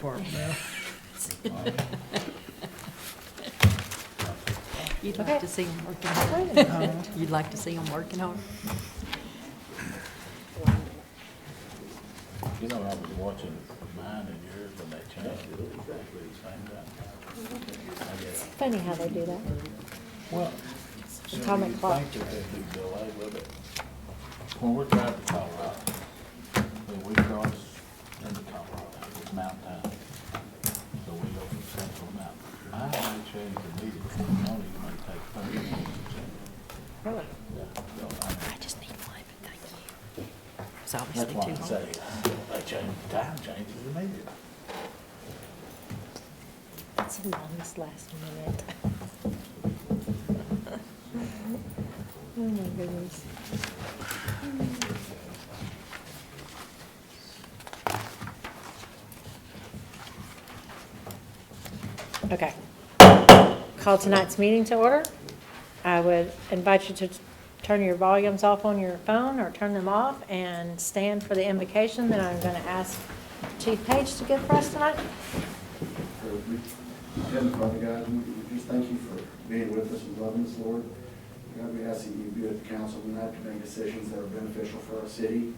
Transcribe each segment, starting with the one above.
part now. You'd like to see them working hard. You'd like to see them working hard. You know, I was watching mine and yours when they changed it exactly the same time. I guess, Funny how they do that. well, Atomic you clock. think that they'd be delayed with it. When we're driving to Colorado, then we cross into Colorado, it's mountain time. So we go from central mountain. Mine may change immediately, only may take 30 minutes. Really? Yeah, so I just need one, but thank you. It's that's obviously why too I long. say, they change, time changes immediately. That's the longest last minute. Oh my goodness. Okay. Call tonight's meeting to order. I would invite you to turn your volumes off on your phone or turn them off and stand for the invocation that I'm going to ask Chief Page to give for us tonight. Heavenly Father God, we just thank you for being with us and loving us, Lord. God, we ask that you be with the council tonight to make decisions that are beneficial for our city.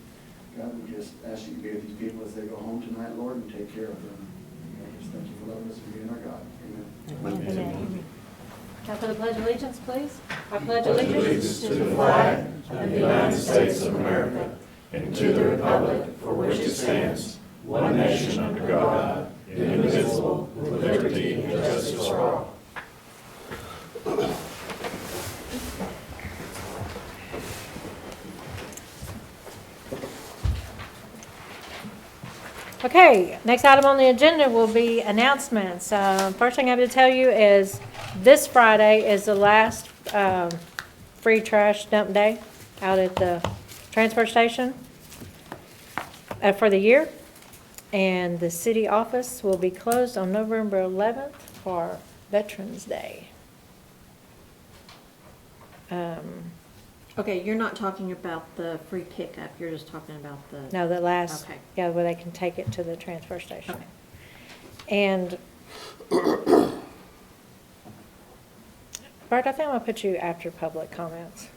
God, we just ask you to be with these people as they go home tonight, Lord, and take care of them. God, just thank you for loving us and being our God. Amen. Amen. Now for the Pledge of Allegiance, please. I pledge allegiance to the flag of the United States of America and to the republic for which it stands, one nation under God, indivisible, with liberty and justice for all. Okay, next item on the agenda will be announcements. First thing I have to tell you is this Friday is the last free trash dump day out at the transfer station for the year. And the city office will be closed on November 11th for Veterans Day. Okay, you're not talking about the free pickup, you're just talking about the... No, the last, Okay. yeah, where they can take it to the transfer station. Okay. And Bart, I think I'm gonna put you after public comments.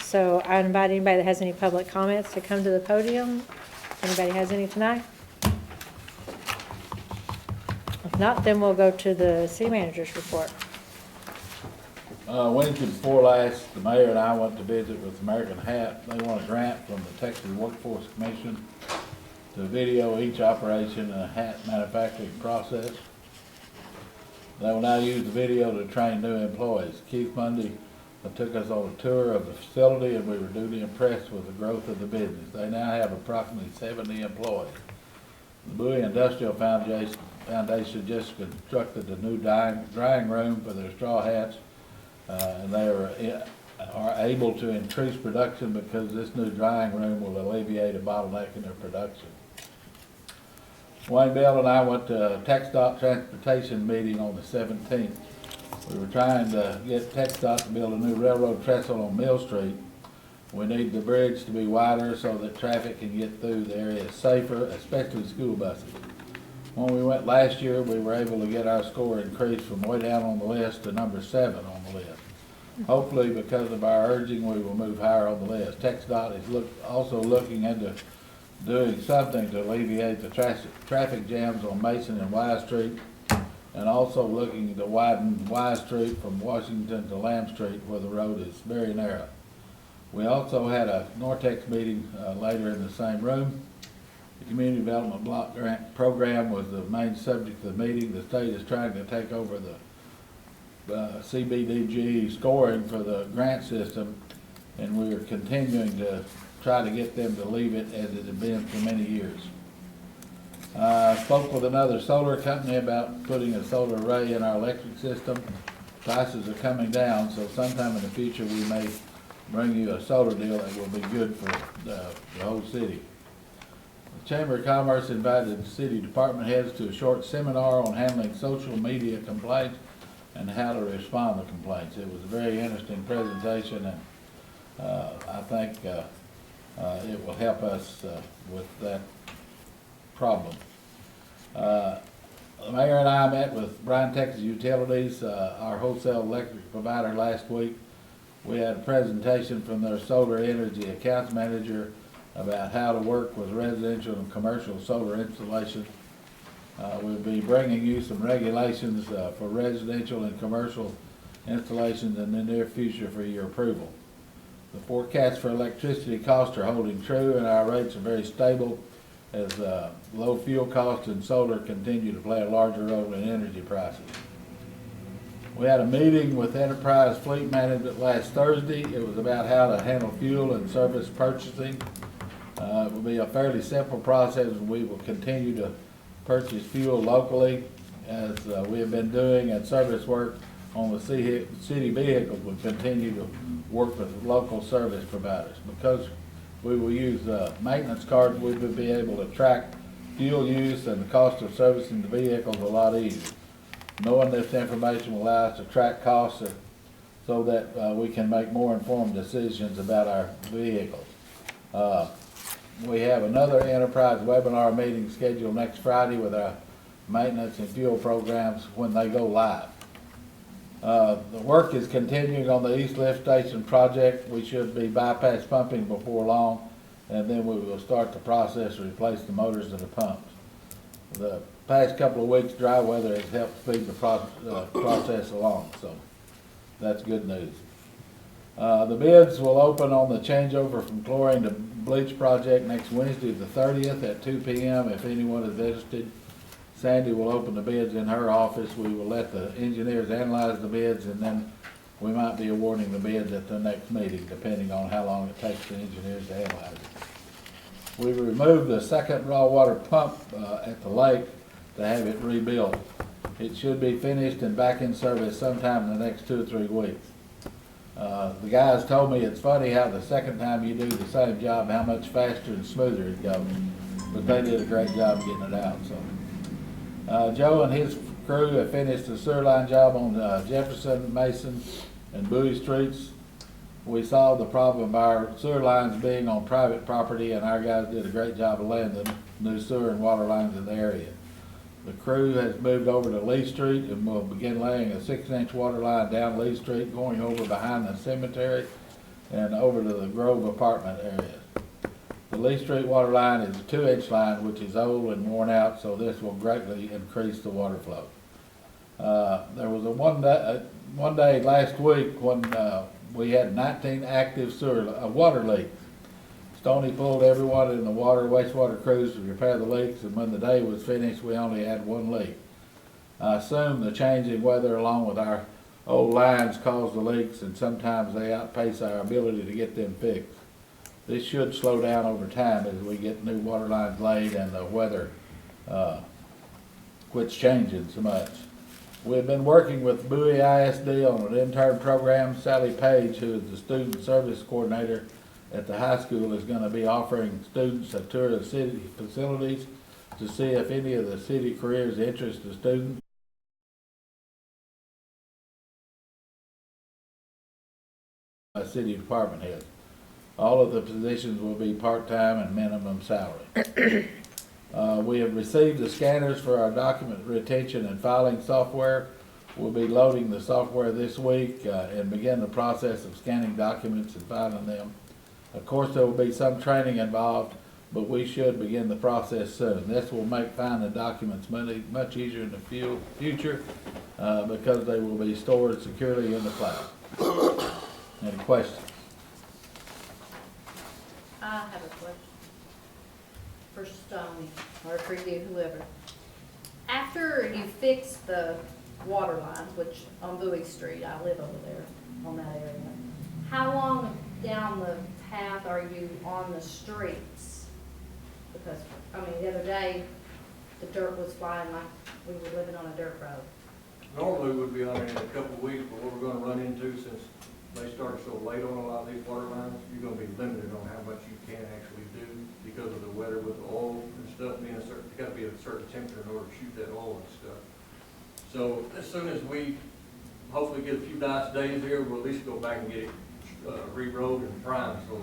So I invite anybody that has any public comments to come to the podium. Anybody has any tonight? If not, then we'll go to the city manager's report. Wednesday before last, the mayor and I went to visit with American Hat. They want a grant from the Texas Workforce Commission to video each operation in a hat manufacturing process. They will now use the video to train new employees. Keith Mundy took us on a tour of the facility, and we were duly impressed with the growth of the business. They now have approximately 70 employees. The Bowie Industrial Foundation just constructed a new drying room for their straw hats. And they are able to increase production because this new drying room will alleviate a bottleneck in their production. Wayne Bell and I went to a TxDOT transportation meeting on the 17th. We were trying to get TxDOT to build a new railroad trestle on Mill Street. We need the bridge to be wider so that traffic can get through the area safer, especially school buses. When we went last year, we were able to get our score increased from way down on the list to number 7 on the list. Hopefully, because of our urging, we will move higher on the list. TxDOT is also looking into doing something to alleviate the traffic jams on Mason and Y Street, and also looking to widen Y Street from Washington to Lamb Street where the road is very narrow. We also had a Nortex meeting later in the same room. The Community Development Block Grant Program was the main subject of the meeting. The state is trying to take over the CBDG scoring for the grant system, and we are continuing to try to get them to leave it as it had been for many years. I spoke with another solar company about putting a solar array in our electric system. Prices are coming down, so sometime in the future we may bring you a solar deal that will be good for the whole city. The Chamber of Commerce invited city department heads to a short seminar on handling social media complaints and how to respond to complaints. It was a very interesting presentation, and I think it will help us with that problem. The mayor and I met with Bryan Texas Utilities, our wholesale electric provider, last week. We had a presentation from their solar energy accounts manager about how to work with residential and commercial solar installations. We'll be bringing you some regulations for residential and commercial installations in the near future for your approval. The forecasts for electricity costs are holding true, and our rates are very stable as low fuel costs and solar continue to play a larger role in energy prices. We had a meeting with Enterprise Fleet Management last Thursday. It was about how to handle fuel and service purchasing. It will be a fairly simple process, and we will continue to purchase fuel locally as we have been doing, and service work on the city vehicles will continue to work with local service providers. Because we will use maintenance cards, we will be able to track fuel use and the cost of servicing the vehicles a lot easier. Knowing this information will allow us to track costs so that we can make more informed decisions about our vehicles. We have another enterprise webinar meeting scheduled next Friday with our maintenance and fuel programs when they go live. The work is continuing on the East Lift Station project. We should be bypass pumping before long, and then we will start the process to replace the motors of the pumps. The past couple of weeks, dry weather has helped speed the process along, so that's good news. The bids will open on the changeover from chlorine to bleach project next Wednesday the 30th at 2 p.m. If anyone is interested, Sandy will open the bids in her office. We will let the engineers analyze the bids, and then we might be awarding the bids at the next meeting, depending on how long it takes the engineers to analyze it. We removed the second raw water pump at the lake to have it rebuilt. It should be finished and back in service sometime in the next 2 or 3 weeks. The guys told me it's funny how the second time you do the same job, how much faster and smoother it goes. But they did a great job getting it out. So Joe and his crew have finished the sewer line job on Jefferson, Mason, and Bowie streets. We solved the problem of our sewer lines being on private property, and our guys did a great job of laying the new sewer and water lines in the area. The crew has moved over to Lee Street and will begin laying a 6-inch water line down Lee Street, going over behind the cemetery and over to the Grove apartment area. The Lee Street water line is a 2-inch line, which is old and worn out, so this will greatly increase the water flow. There was one day last week when we had 19 active water leaks. Stoney pulled everyone in the wastewater crews to repair the leaks, and when the day was finished, we only had 1 leak. I assume the changing weather along with our old lines caused the leaks, and sometimes they outpace our ability to get them fixed. This should slow down over time as we get new water lines laid and the weather quits changing so much. We've been working with Bowie ISD on an intern program. Sally Page, who is the student service coordinator at the high school, is going to be offering students a tour of city facilities to see if any of the city careers interest the students. City department heads. All of the positions will be part-time and minimum salary. We have received the scanners for our document retention and filing software. We'll be loading the software this week and begin the process of scanning documents and filing them. Of course, there will be some training involved, but we should begin the process soon. This will make finding documents much easier in the future because they will be stored securely in the cloud. Any questions? I have a question for Stoney, or for you, whoever. After you fix the water lines, which on Bowie Street, I live over there, on that area, how long down the path are you on the streets? Because, I mean, the other day, the dirt was flying like we were living on a dirt road. Normally we'd be on it in a couple of weeks, but what we're gonna run into, since they started so late on a lot of these water lines, you're gonna be limited on how much you can actually do because of the weather with the oil and stuff being it's gotta be a certain temperature in order to shoot that oil and stuff. So as soon as we hopefully get a few nice days here, we'll at least go back and get it re-rolled and primed so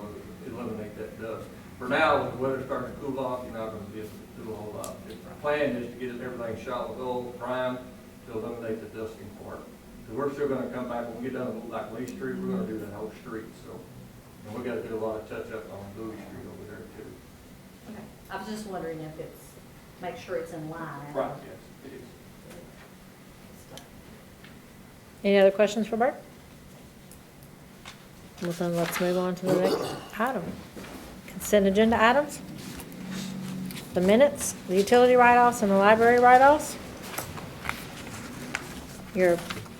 it'll eliminate that dust. For now, when the weather's starting to cool off, you're not gonna be able to do a whole lot. The plan is to get everything shot with gold, primed, to eliminate the dusting part. Because we're still gonna come back, when we get done with like Lee Street, we're gonna do that whole street, so. And we gotta do a lot of touch up on Bowie Street over there too. Okay. I was just wondering if it's, make sure it's in line. Right, yes, it is. Any other questions for Bert? Well, then let's move on to the next item. Consent agenda items. The minutes, the utility write-offs, and the library write-offs.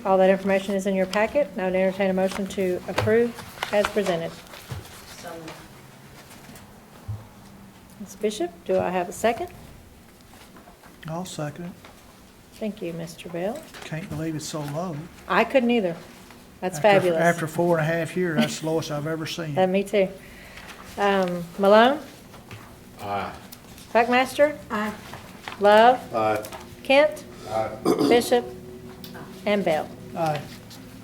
All that information is in your packet. Now I would entertain a motion to approve as presented. So, Ms. Bishop, do I have a second? I'll second it. Thank you, Mr. Bell. Can't believe it's so low. I couldn't either. That's After- fabulous. After 4.5 years, that's the lowest I've ever seen. Me too. Malone? Aye. Buckmaster? Aye. Love? Aye. Kent? Bishop? And Bell. Aye.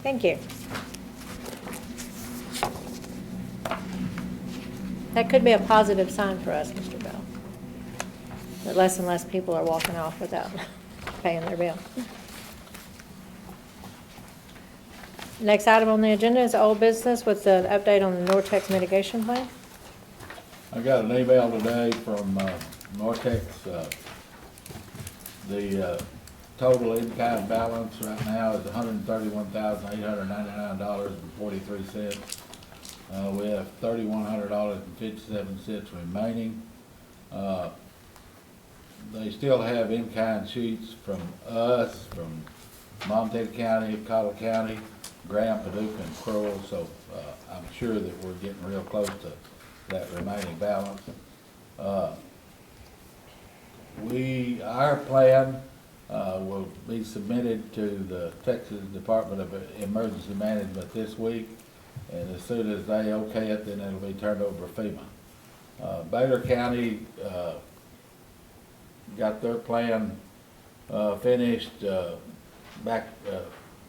Thank you. That could be a positive sign for us, Mr. Bell. That less and less people are walking off without paying their bill. Next item on the agenda is old business with the update on the Nortex-Mitigation plan. I got an email today from Nortex. The total in-kind balance right now is $131,899.43. We have $3,100.57 remaining. They still have in-kind sheets from us, from Montague County, Cottle County, Graham, Paducah, and Crowell, so I'm sure that we're getting real close to that remaining balance. Our plan will be submitted to the Texas Department of Emergency Management this week, and as soon as they okay it, then it'll be turned over to FEMA. Baylor County got their plan finished back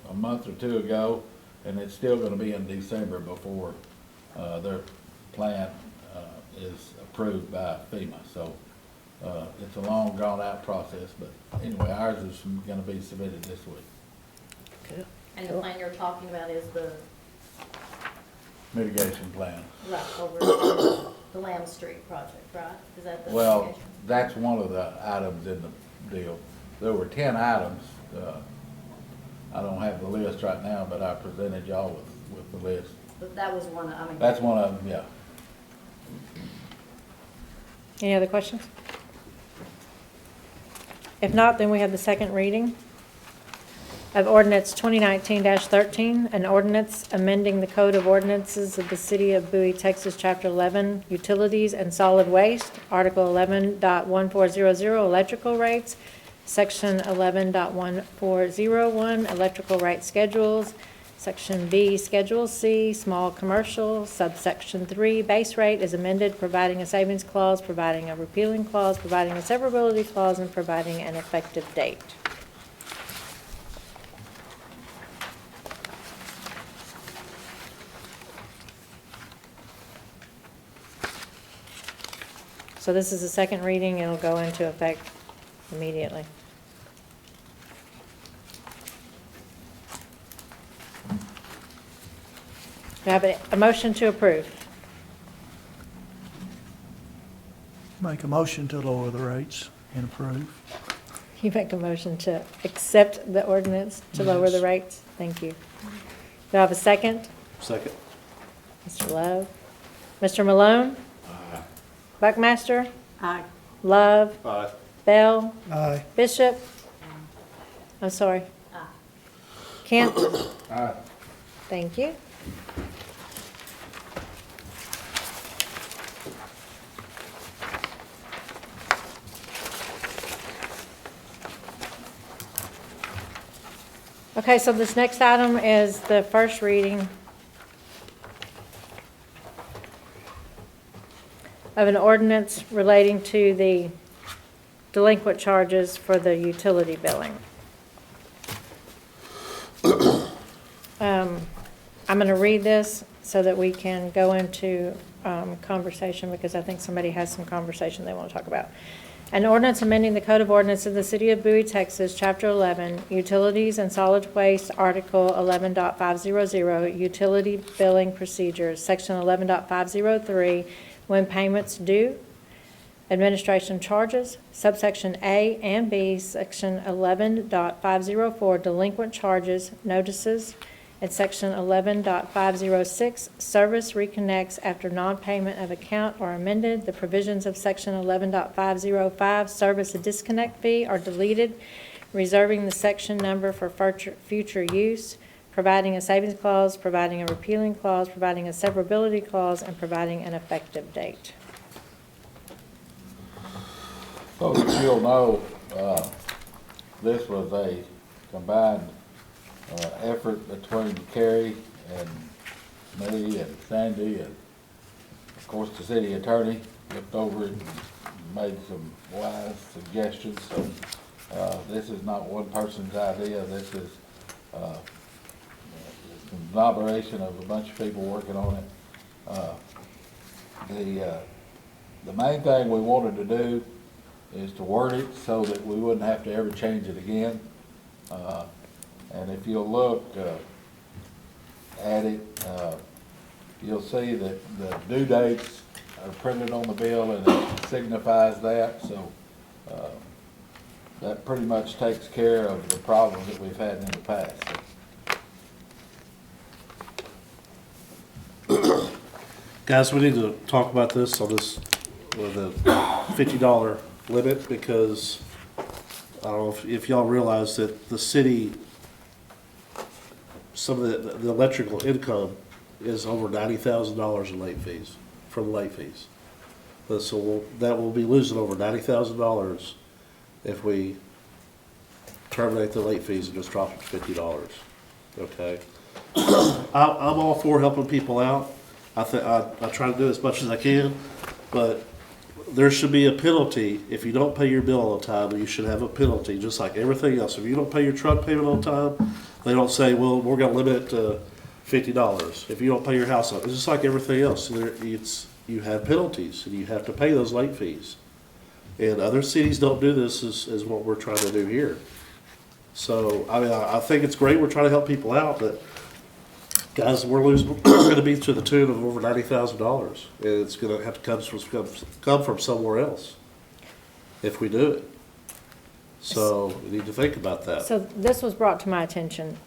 a month or two ago, and it's still gonna be in December before their plan is approved by FEMA. So it's a long, drawn-out process, but anyway, ours is gonna be submitted this week. and the plan you're talking about is the, Mitigation plan. right, over the Lamb Street project, right? Is that the Well, mitigation? that's one of the items in the deal. There were 10 items. I don't have the list right now, but I presented y'all with the list. But that was one, I mean. That's one of them, yeah. Any other questions? If not, then we have the second reading of ordinance 2019-13, an ordinance amending the Code of Ordinances of the City of Bowie, Texas, Chapter 11, Utilities and Solid Waste, Article 11.1400, Electrical Rates, Section 11.1401, Electrical Rate Schedules, Section B, Schedule C, Small Commercial, Subsection 3, Base Rate is amended, providing a savings clause, providing a repealing clause, providing a severability clause, and providing an effective date. So this is the second reading, it'll go into effect immediately. Do I have a motion to approve? Make a motion to lower the rates and approve. You make a motion to accept the ordinance to lower the Yes. rates? Thank you. Do I have a second? Second. Mr. Love? Mr. Malone? Aye. Buckmaster? Aye. Love? Aye. Bell? Aye. Bishop? I'm sorry. Ah, Kent? Aye. Thank you. Okay, so this next item is the first reading of an ordinance relating to the delinquent charges for the utility billing. I'm going to read this so that we can go into conversation, because I think somebody has some conversation they want to talk about. An ordinance amending the Code of Ordinances of the City of Bowie, Texas, Chapter 11, Utilities and Solid Waste, Article 11.500, Utility Billing Procedures, Section 11.503, when payments due, administration charges, subsection A and B, Section 11.504, delinquent charges, notices, and Section 11.506, service reconnects after non-payment of account are amended. The provisions of Section 11.505, service disconnect fee, are deleted, reserving the section number for future use, providing a savings clause, providing a repealing clause, providing a severability clause, and providing an effective date. So as you'll know, this was a combined effort between Kerry and me and Sandy and, of course, the city attorney looked over it and made some wise suggestions. So this is not one person's idea. This is a collaboration of a bunch of people working on it. The main thing we wanted to do is to word it so that we wouldn't have to ever change it again. And if you'll look at it, you'll see that the due dates are printed on the bill and it signifies that. So that pretty much takes care of the problems that we've had in the past. Guys, we need to talk about this on this with a $50 limit, because I don't know if y'all realize that the city, some of the electrical income is over $90,000 in late fees, from late fees. So that will be losing over $90,000 if we terminate the late fees and just drop it to $50, okay? I'm all for helping people out. I try to do as much as I can, but there should be a penalty. If you don't pay your bill on time, you should have a penalty, just like everything else. If you don't pay your truck payment on time, they don't say, well, we're gonna limit it to $50. If you don't pay your house on, it's just like everything else. You have penalties, and you have to pay those late fees. And other cities don't do this as what we're trying to do here. So, I mean, I think it's great we're trying to help people out, but guys, we're going to be to the tune of over $90,000, and it's going to have to come from somewhere else if we do it. So we need to think about that. So this was brought to my attention,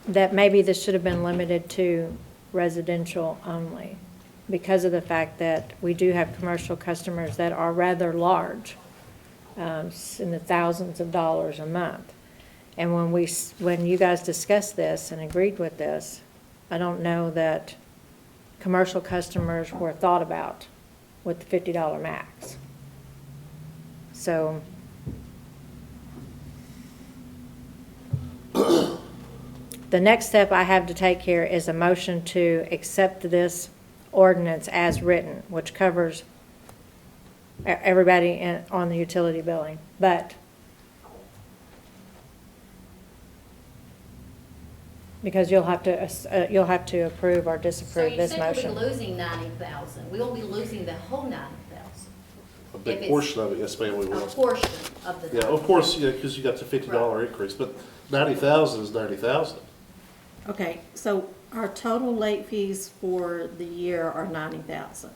that maybe this should have been limited to residential only, because of the fact that we do have commercial customers that are rather large, in the thousands of dollars a month. And when you guys discussed this and agreed with this, I don't know that commercial customers were thought about with the $50 max. So the next step I have to take here is a motion to accept this ordinance as written, which covers everybody on the utility billing. But because you'll have to approve or disapprove this So you said motion. we'll be losing 90,000. We won't be losing the whole 90,000. A big portion of it, yes, ma'am, we A will. portion of the. Yeah, of course, yeah, because you got the $50 increase, but 90,000 is 90,000. Okay, so our total late fees for the year are $90,000.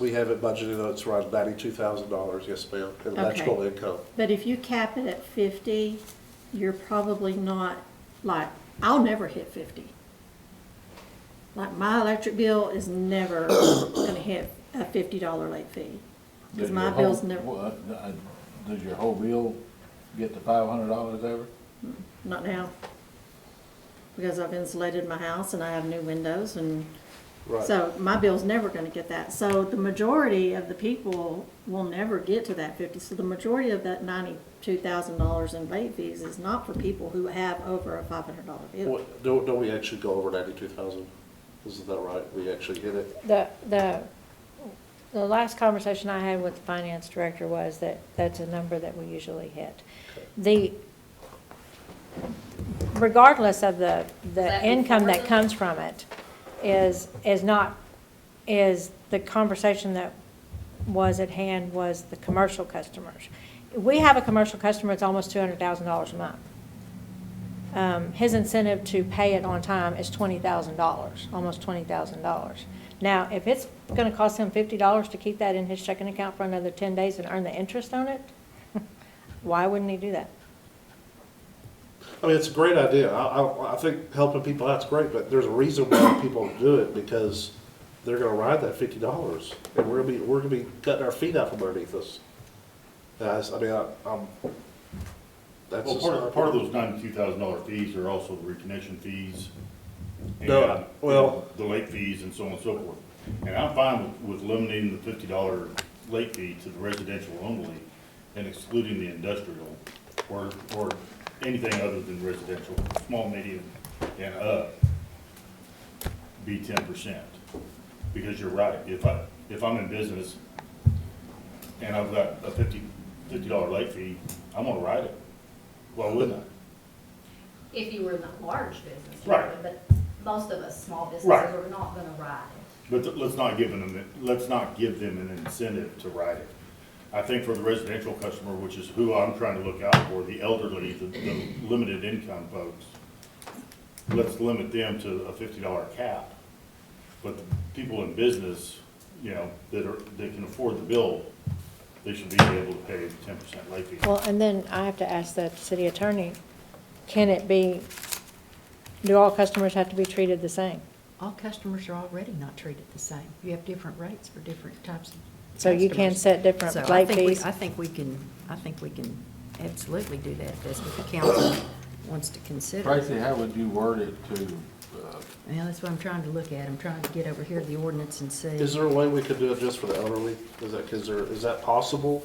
We have it budgeted, it's around $92,000, yes, ma'am, in electrical Okay. income. But if you cap it at 50, you're probably not, like, I'll never hit 50. Like, my electric bill is never gonna hit a $50 late fee. Because my bill's never, Does your whole bill get to $500 ever? not now. Because I've insulated my house and I have new windows, and Right. so my bill's never gonna get that. So the majority of the people will never get to that 50. So the majority of that $92,000 in late fees is not for people who have over a $500 bill. What, don't we actually go over 92,000? Isn't that right? We actually hit it? The last conversation I had with the finance director was that that's a number that we usually hit. Regardless of the that income before that the- comes from it is the conversation that was at hand was the commercial customers. We have a commercial customer that's almost $200,000 a month. His incentive to pay it on time is $20,000, almost $20,000. Now, if it's gonna cost him $50 to keep that in his checking account for another 10 days and earn the interest on it, why wouldn't he do that? I mean, it's a great idea. I think helping people out's great, but there's a reason why people do it, because they're gonna ride that $50, and we're gonna be cutting our feet out from underneath us. Guys, I mean, that's Well, just. part of those $92,000 fees are also the reconnection fees. No, and, well- the late fees and so on and so forth. And I'm fine with eliminating the $50 late fee to the residential only and excluding the industrial or anything other than residential, small, medium, and up, be 10%. Because you're right, if I'm in business and I've got a $50 late fee, I'm gonna ride it. Why wouldn't I? If you were in a large business, you Right. would, but most of us, small businesses, Right. are not gonna ride it. But let's not give them an incentive to ride it. I think for the residential customer, which is who I'm trying to look out for, the elderly, the limited income folks, let's limit them to a $50 cap. But the people in business, you know, that can afford the bill, they should be able to pay 10% late fee. Well, and then I have to ask the city attorney, can it be, do all customers have to be treated the same? All customers are already not treated the same. You have different rates for different types of So you can customers. set different So late fees? I think we can absolutely do that, if that's what the council wants to consider. Tracy, how would you word it to, Well, that's what I'm trying to look at. I'm trying to get over here to the ordinance and see. Is there a way we could do it just for the elderly? Is that possible?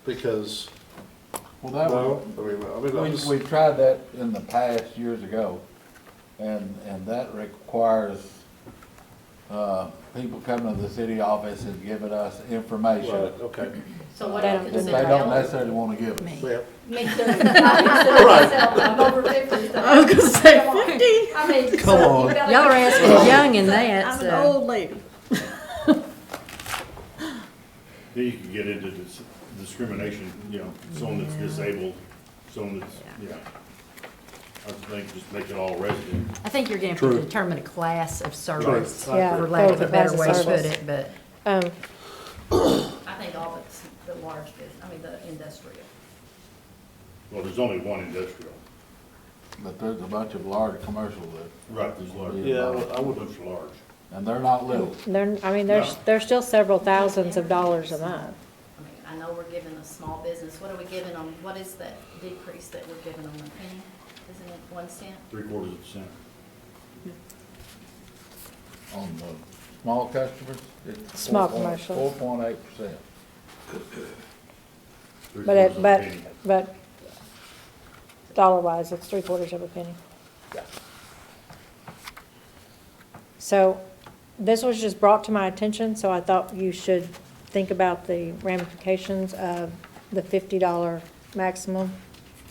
Because, well, that no, would, I'm just. we tried that in the past years ago, and that requires, people coming to the city office and giving us information Right, okay. So what They do don't- you that consider they don't elderly? necessarily want to give us. Me. Yeah. Me too. I consider myself, I'm over 50, so. I was gonna say Come on. 50? I mean, Come so on. you gotta- Y'all are asking young in that, I'm an so. old lady. Then you can get into discrimination, you know, someone that's disabled, someone that's, you know, I think just make it all resident. I think you're going to True. determine a class of service, True. Yeah, for lack of a class better of way to put service. it, but. I think all the large business, I mean, the industrial. Well, there's only one industrial. But there's a bunch of large commercial that, Right, there's large. Yeah, I would look for large. and they're not little. There's still several thousands of dollars a month. I mean, I know we're giving a small business, what are we giving them, what is that decrease that we're giving them, a penny? Isn't it 1 cent? 0.75%. On the small customers, it's Small commercials. 4.8%. But dollar-wise, it's 3/4 of a penny. So this was just brought to my attention, so I thought you should think about the ramifications of the $50 maximum.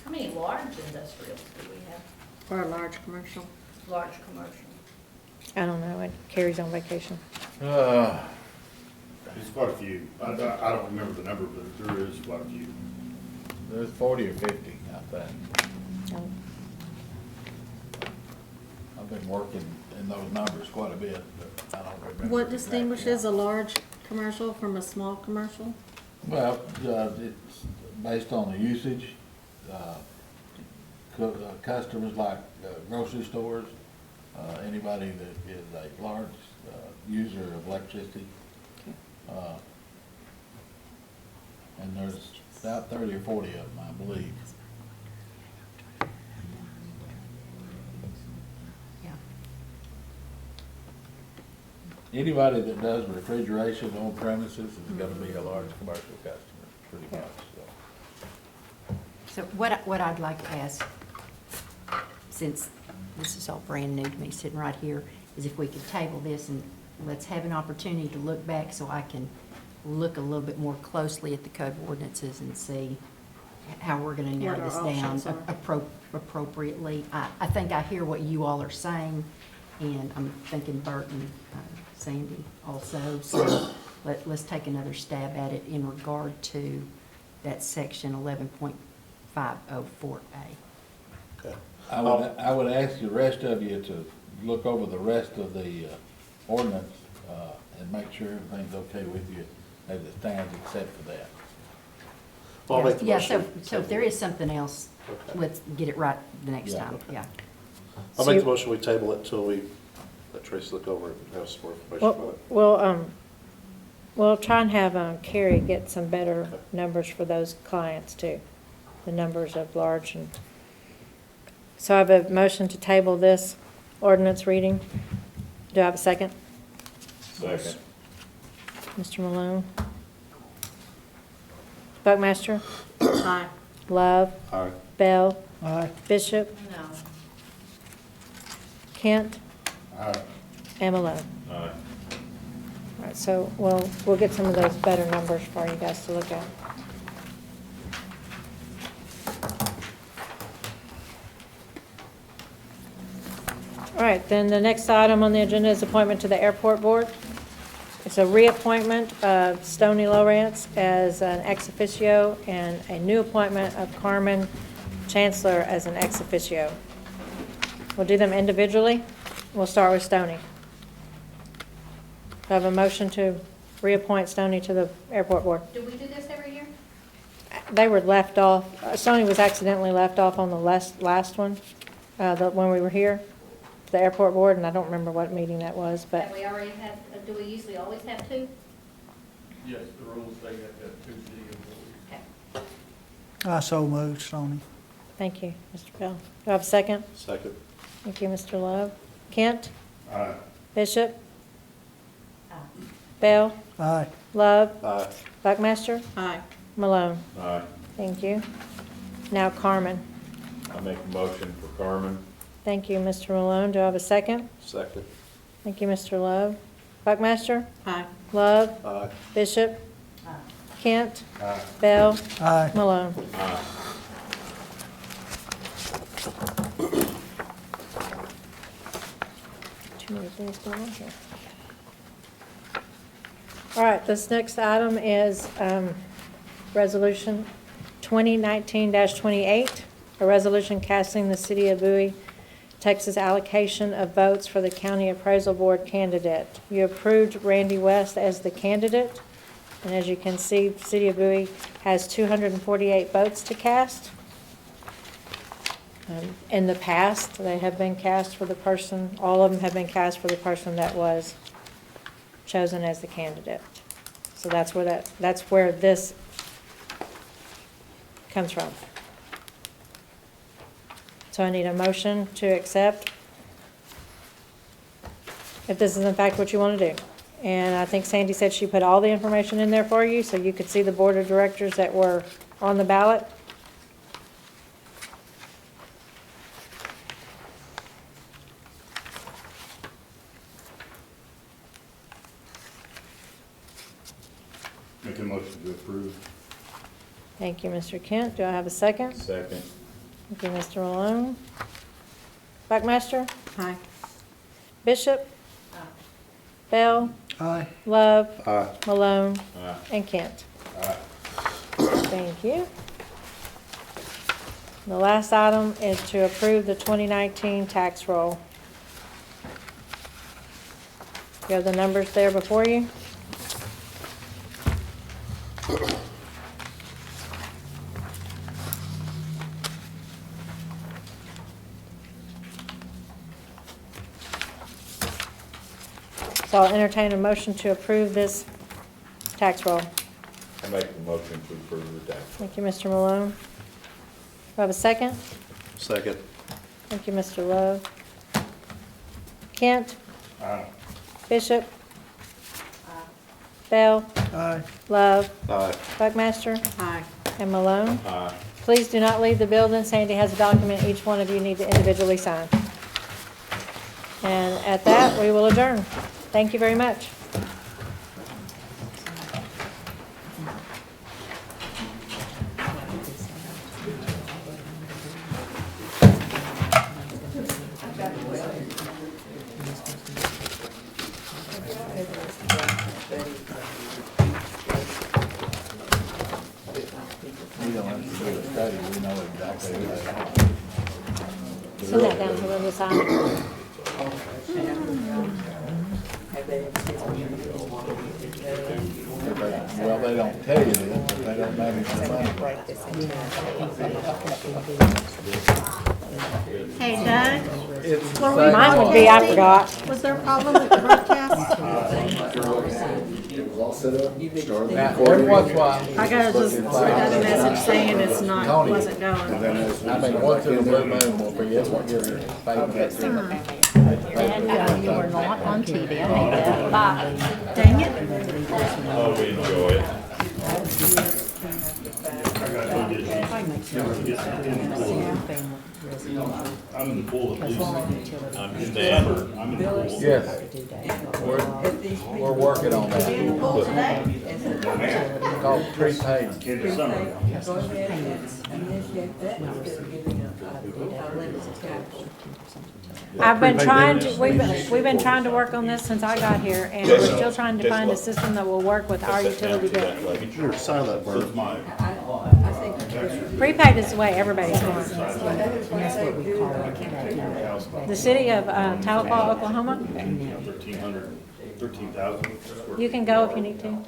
How many large industrials do we have? For a large commercial. Large commercial? I don't know, it carries on vacation. There's quite a few. I don't remember the number, but there is quite a few. There's 40 or 50, I think. I've been working in those numbers quite a bit, but I don't remember. What exactly distinguishes how. a large commercial from a small commercial? Well, it's based on the usage. Customers like grocery stores, anybody that is a large user of electricity. And there's about 30 or 40 of them, I believe. Yeah. Anybody that does refrigeration on premises is gonna be a large commercial customer, pretty much, so. So what I'd like to ask, since this is all brand new to me, sitting right here, is if we could table this and let's have an opportunity to look back so I can look a little bit more closely at the code of ordinances and see how we're gonna narrow What this our down options are. appropriately. I think I hear what you all are saying, and I'm thinking Bert and Sandy also. So let's take another stab at it in regard to that section 11.504A. Okay. I would ask the rest of you to look over the rest of the ordinance and make sure everything's okay with you as it stands except for that. Well, I'll make the Yeah, motion. so if there is something else, Okay. let's get it right the next Yeah. time, yeah. I'll make the motion, we table it till we let Tracy look over it and have some more information about it. We'll try and have Carrie get some better numbers for those clients too, the numbers of large and. So I have a motion to table this ordinance reading. Do I have a second? Second. Mr. Malone? Buckmaster? Aye. Love? Aye. Bell? Aye. Bishop? No. Kent? Aye. And Malone? Aye. All right, so we'll get some of those better numbers for you guys to look at. All right, then the next item on the agenda is appointment to the airport board. It's a reappointment of Stoney Lawrence as an ex officio and a new appointment of Carmen Chancellor as an ex officio. We'll do them individually. We'll start with Stoney. Do I have a motion to reappoint Stoney to the airport board? Do we do this every year? They were left off, Stoney was accidentally left off on the last one, when we were here, the airport board, and I don't remember what meeting that was, but. Have we already had, do we usually always have two? Yes, the rules say you have to have 2 city employees. Okay. I so moved, Stoney. Thank you, Mr. Bell. Do I have a second? Second. Thank you, Mr. Love. Kent? Aye. Bishop? Bell? Aye. Love? Aye. Buckmaster? Aye. Malone? Aye. Thank you. Now Carmen. I make a motion for Carmen. Thank you, Mr. Malone. Do I have a second? Second. Thank you, Mr. Love. Buckmaster? Aye. Love? Aye. Bishop? Kent? Aye. Bell? Aye. Malone? Aye. Too many things going on here. All right, this next item is Resolution 2019-28, a resolution casting the City of Bowie, Texas allocation of votes for the County Appraisal Board candidate. You approved Randy West as the candidate, and as you can see, the City of Bowie has 248 votes to cast. In the past, they have been cast for the person, all of them have been cast for the person that was chosen as the candidate. So that's where this comes from. So I need a motion to accept, if this is in fact what you want to do. And I think Sandy said she put all the information in there for you, so you could see the board of directors that were on the ballot. Make a motion to approve. Thank you, Mr. Kent. Do I have a second? Second. Thank you, Mr. Malone. Buckmaster? Aye. Bishop? Bell? Aye. Love? Aye. Malone? Aye. And Kent? Aye. Thank you. The last item is to approve the 2019 tax roll. You have the numbers there before you? So I'll entertain a motion to approve this tax roll. I make a motion to approve the tax. Thank you, Mr. Malone. Do I have a second? Second. Thank you, Mr. Love. Kent? Aye. Bishop? Bell? Aye. Love? Aye. Buckmaster? Aye. And Malone? Aye. Please do not leave the building. Sandy has a document each one of you need to individually sign. And at that, we will adjourn. Thank you very much. Send that down to Riverside. Well, they don't tell you this, but they don't manage the money. Hey, Doug, It's were we the same Mine would be, I broadcasting? forgot. Was there a problem with the broadcast? It was all set up, started Now, every recording. once in a while, I got a message saying it's not, wasn't And going. then as I mean, once in a blue moon, we'll forget what you're thinking. And you were not on TV, I made that. Bye. Dang it. Oh, we enjoy it. I'm in the pool at least. Understand. I'm in the pool. Yes, we're working on that. It's called prepaid. In the summer. I've been trying to, we've been trying to work on this since I got here, and we're still trying to find a system that will work with our utility bill. Here, sign that, So it's Bert. mine. Prepaid is the way everybody's going. And that's what we call it. The city of Tahlequah, Oklahoma, 13,000 square you can go if you need to.